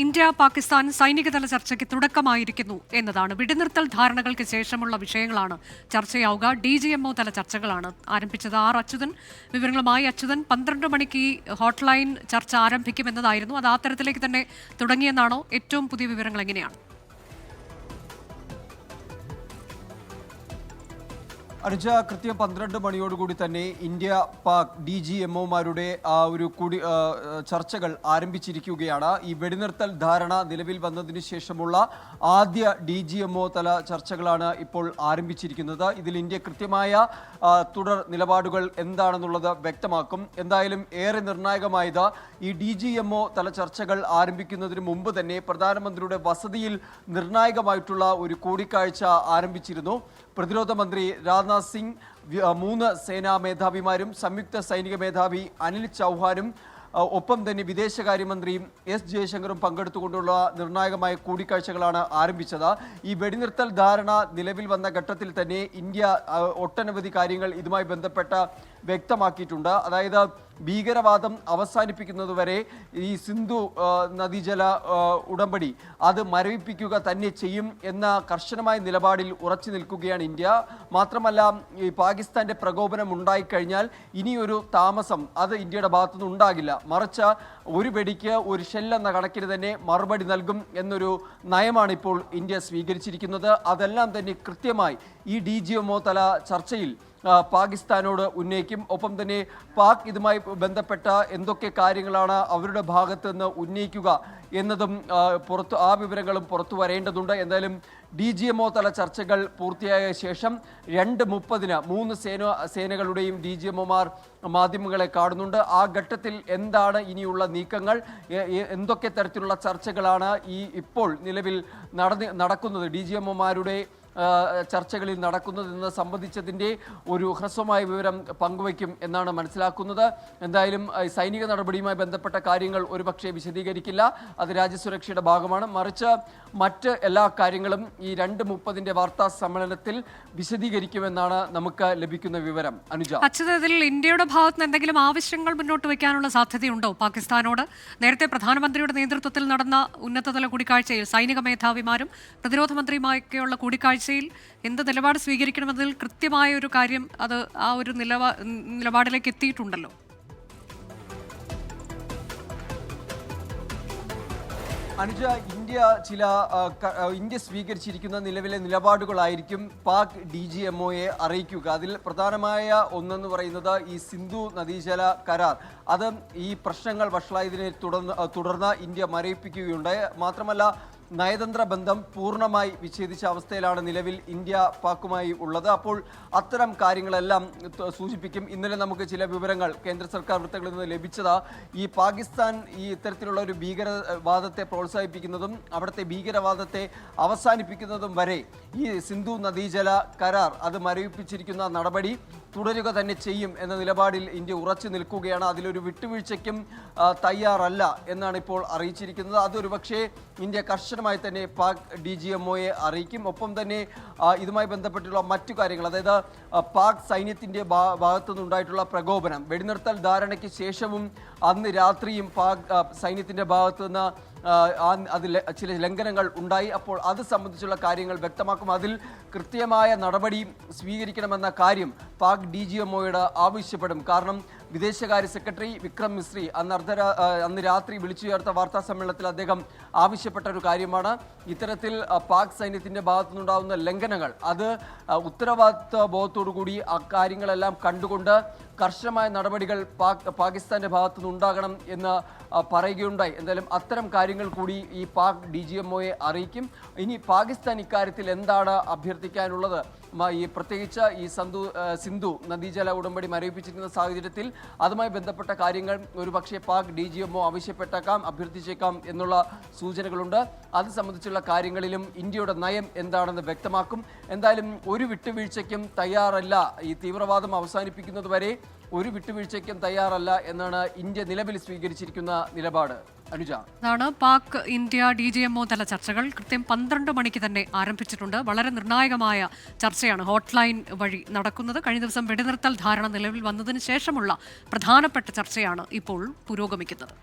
India Pakistan സൈനികതല ചർച്ചയ്ക്ക് തുടക്കമായിരിക്കുന്നു എന്നതാണ്. വെടിനിർത്തൽ ധാരണകൾക്ക് ശേഷമുള്ള വിഷയങ്ങളാണ് ചർച്ചയാവുക. DGMO തല ചർച്ചകളാണ് ആരംഭിച്ചത്. അച്യുതൻ വിവരങ്ങളുമായി. അച്യുതൻ, 12 മണിക്ക് ഹോട്ട്ലൈൻ ചർച്ച ആരംഭിക്കുമെന്നതായിരുന്നു. അത് ആ തരത്തിലേക്ക് തന്നെ തുടങ്ങിയെന്നാണോ? ഏറ്റവും പുതിയ വിവരങ്ങൾ എങ്ങനെയാണ്? അനുജ, കൃത്യം 12 മണിയോടുകൂടി തന്നെ ഇന്ത്യ പാക് DGMOമാരുടെ ഒരു ചർച്ചകൾ ആരംഭിച്ചിരിക്കുകയാണ്. ഈ വെടിനിർത്തൽ ധാരണ നിലവിൽ വന്നതിന് ശേഷമുള്ള ആദ്യ DGMO തല ചർച്ചകളാണ് ഇപ്പോൾ ആരംഭിച്ചിരിക്കുന്നത്. ഇതിൽ ഇന്ത്യ കൃത്യമായ തുടർ നിലപാടുകൾ എന്താണെന്നുള്ളത് വ്യക്തമാക്കും. എന്തായാലും ഏറെ നിർണായകമായത് ഈ DGMO തല ചർച്ചകൾ ആരംഭിക്കുന്നതിന് മുമ്പ് തന്നെ പ്രധാനമന്ത്രിയുടെ വസതിയിൽ നിർണായകമായിട്ടുള്ള ഒരു കൂടിക്കാഴ്ച ആരംഭിച്ചിരുന്നു. പ്രതിരോധ മന്ത്രി രാജ്നാഥ് സിംഗ്, 3 സേനാ മേധാവിമാരും സംയുക്ത സൈനിക മേധാവി അനിൽ ചൗഹാനും ഒപ്പം തന്നെ വിദേശകാര്യമന്ത്രിയും S ജയശങ്കറും പങ്കെടുത്തുകൊണ്ടുള്ള നിർണായകമായ കൂടിക്കാഴ്ചകളാണ് ആരംഭിച്ചത്. ഈ വെടിനിർത്തൽ ധാരണ നിലവിൽ വന്ന ഘട്ടത്തിൽ തന്നെ ഇന്ത്യ ഒട്ടനവധി കാര്യങ്ങൾ ഇതുമായി ബന്ധപ്പെട്ട വ്യക്തമാക്കിയിട്ടുണ്ട്. അതായത് ഭീകരവാദം അവസാനിപ്പിക്കുന്നതുവരെ ഈ സിന്ധു നദീജല ഉടമ്പടി അത് മരവിപ്പിക്കുക തന്നെ ചെയ്യും എന്ന കർശനമായ നിലപാടിൽ ഉറച്ചു നിൽക്കുകയാണ് ഇന്ത്യ. മാത്രമല്ല, ഈ പാകിസ്ഥാന്റെ പ്രകോപനം ഉണ്ടായിക്കഴിഞ്ഞാൽ ഇനിയൊരു താമസം അത് ഇന്ത്യയുടെ ഭാഗത്തുനിന്ന് ഉണ്ടാകില്ല. മറിച്ച് ഒരു വെടിക്ക് ഒരു ഷെല്ലെന്ന കണക്കിന് തന്നെ മറുപടി നൽകും എന്നൊരു നയമാണ് ഇപ്പോൾ ഇന്ത്യ സ്വീകരിച്ചിരിക്കുന്നത്. അതെല്ലാം തന്നെ കൃത്യമായി ഈ DGMO തല ചർച്ചയിൽ പാകിസ്ഥാനോട് ഉന്നയിക്കും. ഒപ്പം തന്നെ പാക് ഇതുമായി ബന്ധപ്പെട്ട എന്തൊക്കെ കാര്യങ്ങളാണ് അവരുടെ ഭാഗത്ത് നിന്ന് ഉന്നയിക്കുക എന്നതും ആ വിവരങ്ങളും പുറത്തു വരേണ്ടതുണ്ട്. എന്തായാലും DGMO തല ചർച്ചകൾ പൂർത്തിയായ ശേഷം 2:30-ന് 3 സേനകളുടെയും DGMOമാർ മാധ്യമങ്ങളെ കാണുന്നുണ്ട്. ആ ഘട്ടത്തിൽ എന്താണ് ഇനിയുള്ള നീക്കങ്ങൾ, എന്തൊക്കെ തരത്തിലുള്ള ചർച്ചകളാണ് ഇപ്പോൾ നിലവിൽ നടക്കുന്നത്, DGMOമാരുടെ ചർച്ചകളിൽ നടക്കുന്നതെന്ന് സംബന്ധിച്ചതിൻ്റെ ഒരു ഹ്രസ്വമായ വിവരം പങ്കുവയ്ക്കും എന്നാണ് മനസ്സിലാക്കുന്നത്. എന്തായാലും സൈനിക നടപടിയുമായി ബന്ധപ്പെട്ട കാര്യങ്ങൾ ഒരുപക്ഷെ വിശദീകരിക്കില്ല, അത് രാജ്യസുരക്ഷയുടെ ഭാഗമാണ്. മറിച്ച് മറ്റ് എല്ലാ കാര്യങ്ങളും ഈ 2:30-ന്റെ വാർത്താ സമ്മേളനത്തിൽ വിശദീകരിക്കുമെന്നാണ് നമുക്ക് ലഭിക്കുന്ന വിവരം. അനുജ, അച്യുതത്തിൽ ഇന്ത്യയുടെ ഭാഗത്ത് നിന്ന് എന്തെങ്കിലും ആവശ്യങ്ങൾ മുന്നോട്ട് വയ്ക്കാനുള്ള സാധ്യതയുണ്ടോ പാകിസ്ഥാനോട്? നേരത്തെ പ്രധാനമന്ത്രിയുടെ നേതൃത്വത്തിൽ നടന്ന ഉന്നതതല കൂടിക്കാഴ്ചയിൽ സൈനിക മേധാവിമാരും പ്രതിരോധ മന്ത്രിയുമായൊക്കെയുള്ള കൂടിക്കാഴ്ചയിൽ എന്ത് നിലപാട് സ്വീകരിക്കണമെന്നതിൽ കൃത്യമായ ഒരു കാര്യം അത് ആ ഒരു നിലപാടിലേക്ക് എത്തിയിട്ടുണ്ടല്ലോ. അനുജ, ഇന്ത്യ സ്വീകരിച്ചിരിക്കുന്ന നിലവിലെ നിലപാടുകളായിരിക്കും പാക് DGMOയെ അറിയിക്കുക. അതിൽ പ്രധാനമായ ഒന്നെന്ന് പറയുന്നത് ഈ സിന്ധു നദീജല കരാർ, അത് ഈ പ്രശ്നങ്ങൾ വഷളായതിനെ തുടർന്ന് ഇന്ത്യ മരവിപ്പിക്കുകയുണ്ടായി. മാത്രമല്ല, നയതന്ത്ര ബന്ധം പൂർണ്ണമായി വിച്ഛേദിച്ച അവസ്ഥയിലാണ് നിലവിൽ ഇന്ത്യ പാക്കുമായി ഉള്ളത്. അപ്പോൾ അത്തരം കാര്യങ്ങളെല്ലാം സൂചിപ്പിക്കും. ഇന്നലെ നമുക്ക് ചില വിവരങ്ങൾ കേന്ദ്ര സർക്കാർ വൃത്തങ്ങളിൽ നിന്ന് ലഭിച്ചത് ഈ പാകിസ്ഥാൻ ഈ ഇത്തരത്തിലുള്ള ഒരു ഭീകരവാദത്തെ പ്രോത്സാഹിപ്പിക്കുന്നതും അവിടുത്തെ ഭീകരവാദത്തെ അവസാനിപ്പിക്കുന്നതും വരെ ഈ സിന്ധു നദീജല കരാർ അത് മരവിപ്പിച്ചിരിക്കുന്ന നടപടി തുടരുക തന്നെ ചെയ്യും എന്ന നിലപാടിൽ ഇന്ത്യ ഉറച്ചു നിൽക്കുകയാണ്. അതിലൊരു വിട്ടുവീഴ്ചയ്ക്കും തയ്യാറല്ല എന്നാണ് ഇപ്പോൾ അറിയിച്ചിരിക്കുന്നത്. അതൊരു പക്ഷേ ഇന്ത്യ കർശനമായി തന്നെ പാക് DGMOയെ അറിയിക്കും. ഒപ്പം തന്നെ ഇതുമായി ബന്ധപ്പെട്ടുള്ള മറ്റു കാര്യങ്ങൾ, അതായത് പാക് സൈന്യത്തിൻ്റെ ഭാഗത്തുനിന്നുണ്ടായിട്ടുള്ള പ്രകോപനം, വെടിനിർത്തൽ ധാരണയ്ക്ക് ശേഷവും അന്ന് രാത്രിയും പാക് സൈന്യത്തിൻ്റെ ഭാഗത്തു നിന്ന് അതിൽ ചില ലംഘനങ്ങൾ ഉണ്ടായി. അപ്പോൾ അത് സംബന്ധിച്ചുള്ള കാര്യങ്ങൾ വ്യക്തമാക്കും. അതിൽ കൃത്യമായ നടപടി സ്വീകരിക്കണമെന്ന കാര്യം പാക് DGMOയോട് ആവശ്യപ്പെടും. കാരണം വിദേശകാര്യ സെക്രട്ടറി വിക്രം മിസ്രി അന്ന് രാത്രി വിളിച്ചു ചേർത്ത വാർത്താ സമ്മേളനത്തിൽ അദ്ദേഹം ആവശ്യപ്പെട്ട ഒരു കാര്യമാണ് ഇത്തരത്തിൽ പാക് സൈന്യത്തിൻ്റെ ഭാഗത്തുനിന്നുണ്ടാകുന്ന ലംഘനങ്ങൾ അത് ഉത്തരവാദിത്വ ബോധത്തോടുകൂടി ആ കാര്യങ്ങളെല്ലാം കണ്ടുകൊണ്ട് കർശനമായ നടപടികൾ പാകിസ്ഥാന്റെ ഭാഗത്തുനിന്ന് ഉണ്ടാകണം എന്ന് പറയുകയുണ്ടായി. എന്തായാലും അത്തരം കാര്യങ്ങൾ കൂടി ഈ പാക് DGMOയെ അറിയിക്കും. ഇനി പാകിസ്ഥാൻ ഇക്കാര്യത്തിൽ എന്താണ് അഭ്യർത്ഥിക്കാനുള്ളത്, ഈ പ്രത്യേകിച്ച് ഈ സിന്ധു നദീജല ഉടമ്പടി മരവിപ്പിച്ചിരിക്കുന്ന സാഹചര്യത്തിൽ അതുമായി ബന്ധപ്പെട്ട കാര്യങ്ങൾ ഒരുപക്ഷെ പാക് DGMO ആവശ്യപ്പെട്ടേക്കാം, അഭ്യർത്ഥിച്ചേക്കാം എന്നുള്ള സൂചനകളുണ്ട്. അത് സംബന്ധിച്ചുള്ള കാര്യങ്ങളിലും ഇന്ത്യയുടെ നയം എന്താണെന്ന് വ്യക്തമാക്കും. എന്തായാലും ഒരു വിട്ടുവീഴ്ചയ്ക്കും തയ്യാറല്ല, ഈ തീവ്രവാദം അവസാനിപ്പിക്കുന്നതുവരെ ഒരു വിട്ടുവീഴ്ചയ്ക്കും തയ്യാറല്ല എന്നാണ് ഇന്ത്യ നിലവിൽ സ്വീകരിച്ചിരിക്കുന്ന നിലപാട്. അനുജ, അതാണ് പാക് ഇന്ത്യ DGMO തല ചർച്ചകൾ കൃത്യം 12 മണിക്ക് തന്നെ ആരംഭിച്ചിട്ടുണ്ട്. വളരെ നിർണായകമായ ചർച്ചയാണ് ഹോട്ട്ലൈൻ വഴി നടക്കുന്നത്. കഴിഞ്ഞ ദിവസം വെടിനിർത്തൽ ധാരണ നിലവിൽ വന്നതിന് ശേഷമുള്ള പ്രധാനപ്പെട്ട ചർച്ചയാണ് ഇപ്പോൾ പുരോഗമിക്കുന്നത്.